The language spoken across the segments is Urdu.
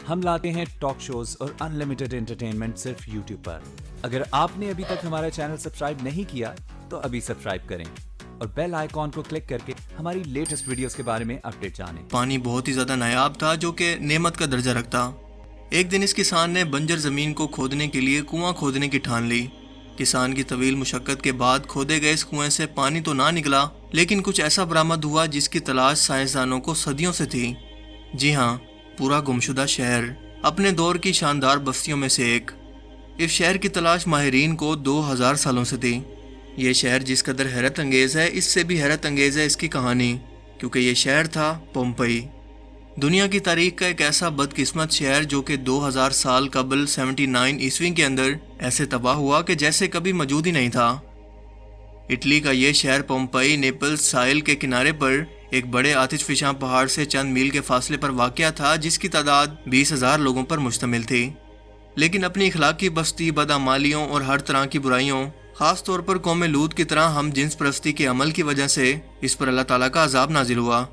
ہم لاتے ہیں ٹاک شوز اور انلمیٹڈ انٹرٹینمنٹ صرف یوٹیوب پر. اگر آپ نے ابھی تک ہمارا چینل سبسکرائب نہیں کیا تو ابھی سبسکرائب کریں اور بیل آئیکن کو کلک کر کے ہماری لیٹسٹ ویڈیوز کے بارے میں اپڈیٹ جانیں. پانی بہت ہی زیادہ نایاب تھا جو کہ نعمت کا درجہ رکھتا. ایک دن اس کسان نے بنجر زمین کو کھودنے کے لیے کنواں کھودنے کی ٹھان لی. کسان کی طویل مشقت کے بعد کھودے گئے اس کنویں سے پانی تو نہ نکلا، لیکن کچھ ایسا برآمد ہوا جس کی تلاش سائنسدانوں کو صدیوں سے تھی. جی ہاں، پورا گمشدہ شہر، اپنے دور کی شاندار بستیوں میں سے ایک. اس شہر کی تلاش ماہرین کو 2000 سالوں سے تھی. یہ شہر جس قدر حیرت انگیز ہے، اس سے بھی حیرت انگیز ہے اس کی کہانی، کیونکہ یہ شہر تھا پومپئی. دنیا کی تاریخ کا ایک ایسا بدقسمت شہر جو کہ 2000 سال قبل 79 عیسوی کے اندر ایسے تباہ ہوا کہ جیسے کبھی موجود ہی نہیں تھا. اٹلی کا یہ شہر پومپئی نیپلز ساحل کے کنارے پر ایک بڑے آتش فشاں پہاڑ سے چند میل کے فاصلے پر واقع تھا، جس کی تعداد 20,000 لوگوں پر مشتمل تھی. لیکن اپنی اخلاقی بستی، بدعمالیوں اور ہر طرح کی برائیوں، خاص طور پر قوم لوط کی طرح ہم جنس پرستی کے عمل کی وجہ سے اس پر اللہ تعالیٰ کا عذاب نازل ہوا.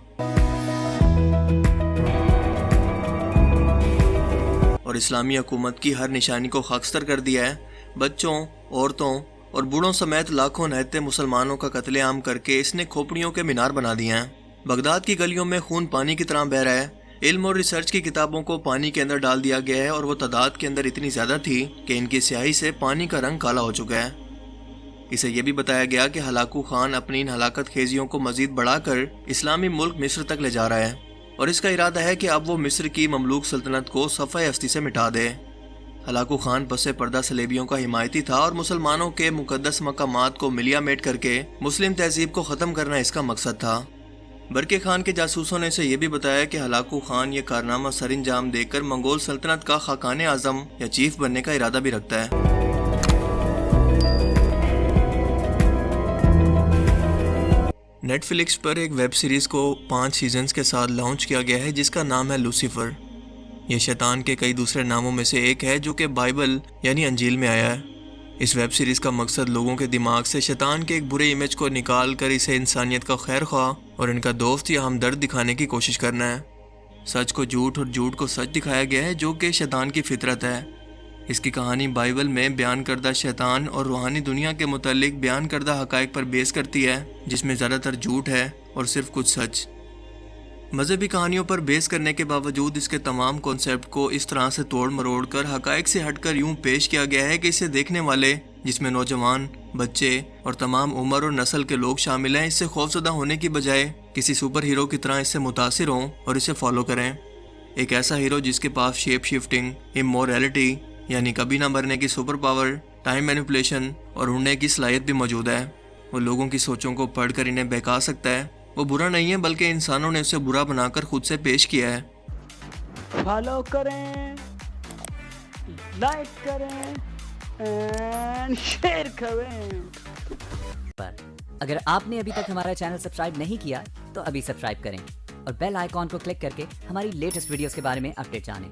اور اسلامی حکومت کی ہر نشانی کو خاکستر کر دیا ہے. بچوں، عورتوں اور بوڑھوں سمیت لاکھوں نہتے مسلمانوں کا قتل عام کر کے اس نے کھوپڑیوں کے مینار بنا دیے ہیں. بغداد کی گلیوں میں خون پانی کی طرح بہہ رہا ہے. علم اور ریسرچ کی کتابوں کو پانی کے اندر ڈال دیا گیا ہے اور وہ تعداد کے اندر اتنی زیادہ تھی کہ ان کی سیاہی سے پانی کا رنگ کالا ہو چکا ہے. اسے یہ بھی بتایا گیا کہ ہلاکو خان اپنی ان ہلاکت خیزیوں کو مزید بڑھا کر اسلامی ملک مصر تک لے جا رہا ہے، اور اس کا ارادہ ہے کہ اب وہ مصر کی مملوک سلطنت کو صفحہ ہستی سے مٹا دے. ہلاکو خان پس پردہ صلیبیوں کا حمایتی تھا اور مسلمانوں کے مقدس مقامات کو ملیا میٹ کر کے مسلم تہذیب کو ختم کرنا اس کا مقصد تھا. برقع خان کے جاسوسوں نے اسے یہ بھی بتایا کہ ہلاکو خان یہ کارنامہ سر انجام دے کر منگول سلطنت کا خاقان اعظم یا چیف بننے کا ارادہ بھی رکھتا ہے. نیٹ فلکس پر ایک ویب سیریز کو 5 سیزنز کے ساتھ لانچ کیا گیا ہے جس کا نام ہے لوسیفر. یہ شیطان کے کئی دوسرے ناموں میں سے ایک ہے جو کہ بائبل یعنی انجیل میں آیا ہے. اس ویب سیریز کا مقصد لوگوں کے دماغ سے شیطان کے ایک برے امیج کو نکال کر اسے انسانیت کا خیر خواہ اور ان کا دوست یا ہمدرد دکھانے کی کوشش کرنا ہے. سچ کو جھوٹ اور جھوٹ کو سچ دکھایا گیا ہے جو کہ شیطان کی فطرت ہے. اس کی کہانی بائبل میں بیان کردہ شیطان اور روحانی دنیا کے متعلق بیان کردہ حقائق پر بیس کرتی ہے، جس میں زیادہ تر جھوٹ ہے اور صرف کچھ سچ. مذہبی کہانیوں پر بیس کرنے کے باوجود اس کے تمام کانسیپٹ کو اس طرح سے توڑ مروڑ کر حقائق سے ہٹ کر یوں پیش کیا گیا ہے کہ اسے دیکھنے والے، جس میں نوجوان، بچے اور تمام عمر اور نسل کے لوگ شامل ہیں، اس سے خوفزدہ ہونے کی بجائے کسی سپر ہیرو کی طرح اس سے متاثر ہوں اور اسے فالو کریں. ایک ایسا ہیرو جس کے پاس شیپ شفٹنگ، امورالٹی یعنی کبھی نہ مرنے کی سپر پاور، ٹائم مینیپولیشن اور اڑنے کی صلاحیت بھی موجود ہے. وہ لوگوں کی سوچوں کو پڑھ کر انہیں بہکا سکتا ہے. وہ برا نہیں ہے بلکہ انسانوں نے اسے برا بنا کر خود سے پیش کیا ہے. فالو کریں، لائک کریں اینڈ شیئر کریں. اگر آپ نے ابھی تک ہمارا چینل سبسکرائب نہیں کیا تو ابھی سبسکرائب کریں اور بیل آئیکن کو کلک کر کے ہماری لیٹسٹ ویڈیوز کے بارے میں اپڈیٹ جانیں.